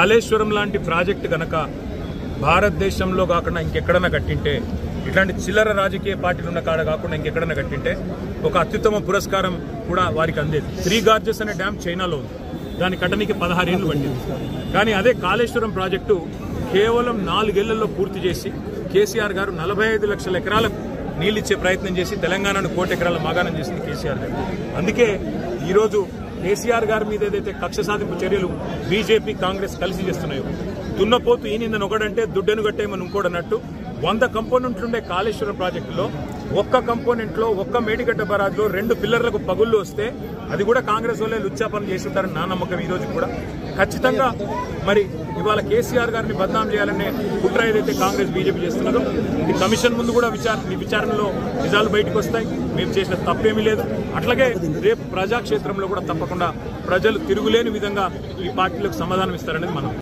కాళేశ్వరం లాంటి ప్రాజెక్టు గనక భారతదేశంలో కాకుండా ఇంకెక్కడన్నా కట్టింటే, ఇట్లాంటి చిల్లర రాజకీయ పార్టీలు ఉన్న కాడ కాకుండా ఇంకెక్కడన్నా కట్టింటే ఒక అత్యుత్తమ పురస్కారం కూడా వారికి అందేది. 3 గార్జెస్ అనే డ్యామ్ చైనాలో ఉంది, దాని కట్టడానికి 16 ఏళ్లు పట్టింది. కానీ అదే కాళేశ్వరం ప్రాజెక్టు కేవలం 4 ఏళ్లలో పూర్తి చేసి కేసీఆర్ గారు 45 లక్షల ఎకరాలకు నీళ్ళిచ్చే ప్రయత్నం చేసి తెలంగాణను 1 కోటి ఎకరాల మాగాణం చేసింది కేసీఆర్ గారు. అందుకే ఈరోజు కేసీఆర్ గారి మీద ఏదైతే కక్ష సాధింపు చర్యలు బీజేపీ కాంగ్రెస్ కలిసి చేస్తున్నాయో, దున్నపోతు ఈనిందని ఒకడంటే దుడ్డెను కట్టేయమని ఇంకోడన్నట్టు 100 కంపోనెంట్లుండే కాళేశ్వరం ప్రాజెక్టులో ఒక్క కంపోనెంట్లో ఒక్క మేడిగడ్డ బరాజ్లో 2 పిల్లర్లకు పగుళ్ళు వస్తే అది కూడా కాంగ్రెస్ వాళ్ళే లుచ్చాపనం చేసి ఉంటారని నా నమ్మకం. ఈ రోజు కూడా ఖచ్చితంగా మరి ఇవాళ కేసీఆర్ గారిని బదనాం చేయాలనే కుట్ర ఏదైతే కాంగ్రెస్ బీజేపీ చేస్తున్నదో, ఇది కమిషన్ ముందు కూడా విచారణలో నిజాలు బయటకు వస్తాయి. మేము చేసిన తప్పేమీ లేదు. అట్లాగే రేపు ప్రజాక్షేత్రంలో కూడా తప్పకుండా ప్రజలు తిరుగులేని విధంగా ఈ పార్టీలకు సమాధానం ఇస్తారనేది మనం